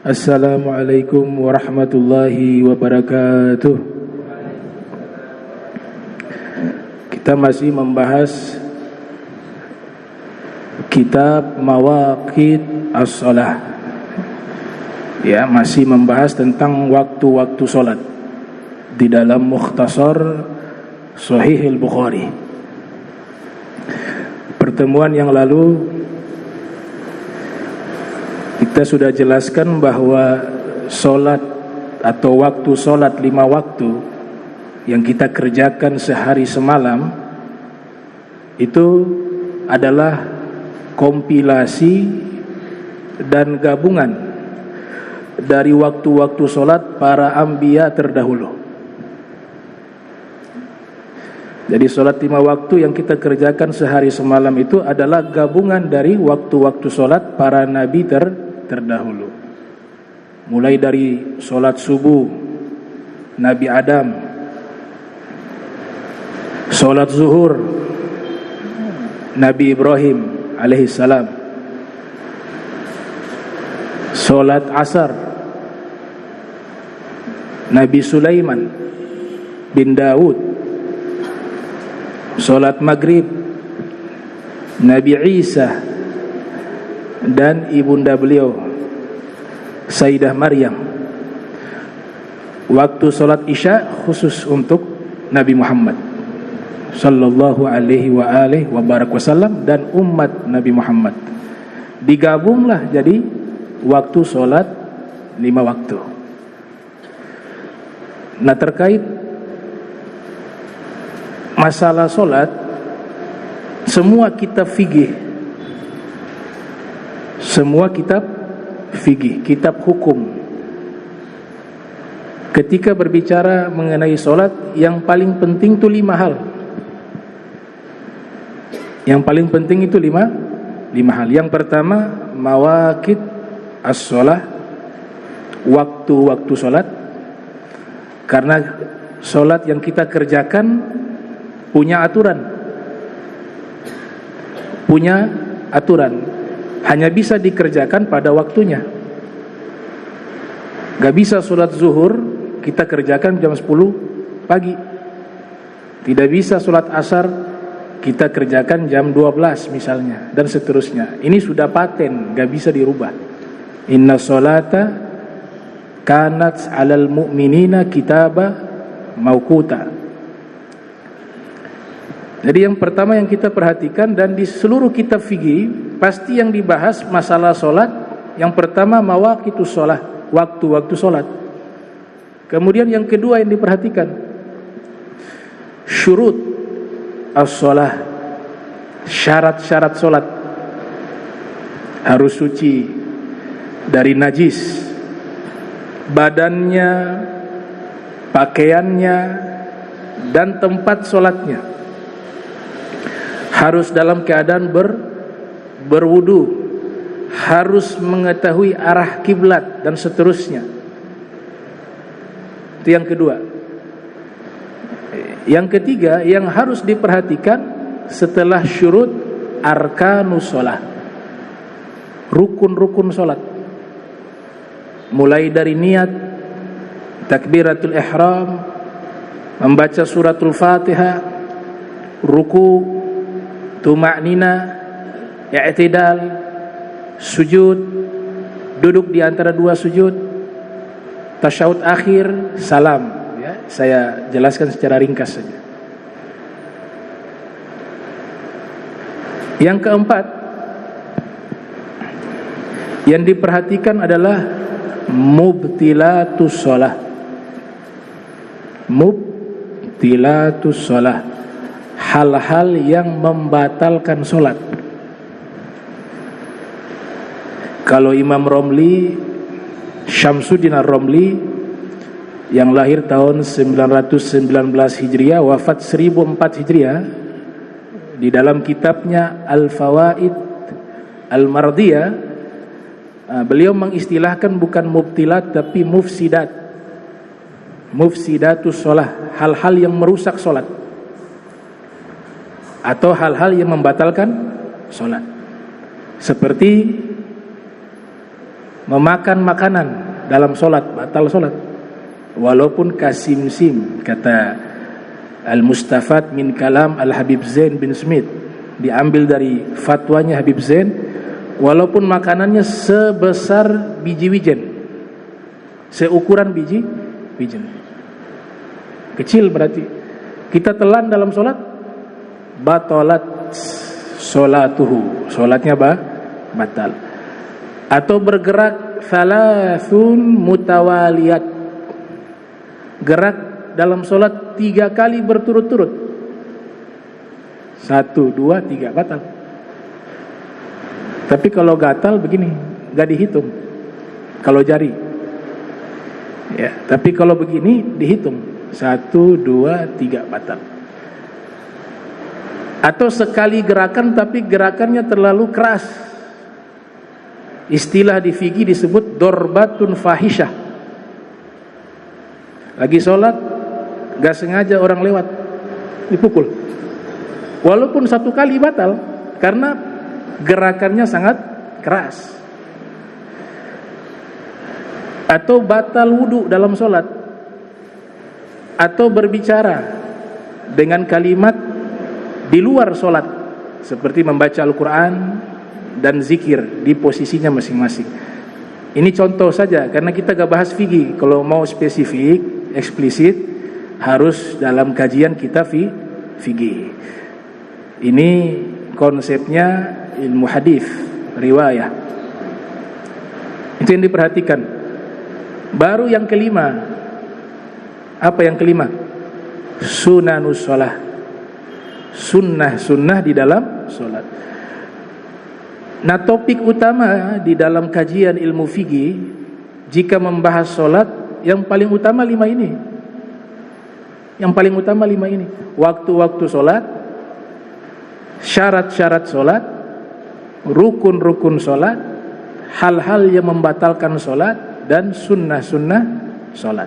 Assalamualaikum warahmatullahi wabarakatuh. Kita masih membahas kitab Mawaqit as-Shalah. Ya, masih membahas tentang waktu-waktu salat di dalam Mukhtasar Sahih Al-Bukhari. Pertemuan yang lalu kita sudah jelaskan bahwa solat atau waktu solat 5 waktu yang kita kerjakan sehari semalam itu adalah kompilasi dan gabungan dari waktu-waktu solat para anbiya terdahulu. Jadi solat 5 waktu yang kita kerjakan sehari semalam itu adalah gabungan dari waktu-waktu solat para nabi terdahulu. Mulai dari solat subuh Nabi Adam, solat zuhur Nabi Ibrahim alaihissalam, solat asar Nabi Sulaiman bin Daud, solat maghrib Nabi Isa dan ibunda beliau Sayyidah Maryam. Waktu solat isya khusus untuk Nabi Muhammad sallallahu alaihi wa alihi wa barak wasallam dan umat Nabi Muhammad. Digabunglah jadi waktu solat 5 waktu. Nah, terkait masalah solat, semua kitab fikih, kitab hukum, ketika berbicara mengenai solat, yang paling penting itu 5 hal. Yang paling penting itu 5 hal. Yang pertama, mawaqit as-shalah, waktu-waktu solat. Karena solat yang kita kerjakan punya aturan, hanya bisa dikerjakan pada waktunya. Gak bisa solat zuhur kita kerjakan jam 10 pagi, tidak bisa solat asar kita kerjakan jam 12 misalnya, dan seterusnya. Ini sudah paten, gak bisa dirubah. Inna sholata kanat alal mu'minina kitaba mauquta. Jadi yang pertama yang kita perhatikan, dan di seluruh kitab fikih pasti yang dibahas masalah solat, yang pertama mawaqitus shalah, waktu-waktu solat. Kemudian yang kedua yang diperhatikan syurut as-shalah, syarat-syarat solat. Harus suci dari najis, badannya, pakaiannya, dan tempat solatnya. Harus dalam keadaan berwudu, harus mengetahui arah kiblat dan seterusnya. Itu yang kedua. Yang ketiga yang harus diperhatikan setelah syurut, arkanus shalah, rukun-rukun salat. Mulai dari niat, takbiratul ihram, membaca suratul Fatihah, ruku, tuma'nina, i'tidal, sujud, duduk di antara 2 sujud, tasyahud akhir, salam. Ya, saya jelaskan secara ringkas saja. Yang keempat yang diperhatikan adalah mubtilatus shalah. Mubtilatus shalah, hal-hal yang membatalkan solat. Kalau Imam Romli, Syamsuddin Ar-Romli, yang lahir tahun 919 Hijriah, wafat 1004 Hijriah, di dalam kitabnya Al-Fawaid Al-Mardiyah, beliau mengistilahkan bukan mubtilat tapi mufsidatus shalah, hal-hal yang merusak solat atau hal-hal yang membatalkan solat. Seperti Memakan makanan dalam solat batal solat, walaupun kasimsim, kata Al-Mustafad min kalam Al-Habib Zain bin Smith, diambil dari fatwanya Habib Zain, walaupun makanannya sebesar biji wijen, seukuran biji wijen, kecil berarti kita telan dalam solat, batalat solatuhu, solatnya batal. Atau bergerak thalathun mutawaliyat, gerak dalam solat 3 kali berturut-turut, 1, 2, 3, batal. Tapi kalau gatal begini, gak dihitung kalau jari ya, tapi kalau begini dihitung, 1, 2, 3, batal. Atau sekali gerakan tapi gerakannya terlalu keras, istilah di fikih disebut dorbatun fahisyah. Lagi sholat gak sengaja orang lewat, dipukul, walaupun 1 kali batal karena gerakannya sangat keras. Atau batal wudu dalam sholat, atau berbicara dengan kalimat di luar sholat seperti membaca Al-Quran dan zikir di posisinya masing-masing. Ini contoh saja karena kita gak bahas fikih. Kalau mau spesifik, eksplisit, harus dalam kajian kita fikih. Ini konsepnya ilmu hadis, riwayah. Itu yang diperhatikan. Baru yang kelima. Apa yang kelima? Sunanus shalah. Sunnah di dalam sholat. Nah, topik utama di dalam kajian ilmu fikih jika membahas sholat, yang paling utama 5 ini. Yang paling utama 5 ini. Waktu-waktu sholat, syarat-syarat sholat, rukun-rukun sholat, hal-hal yang membatalkan sholat, dan sunnah-sunnah sholat.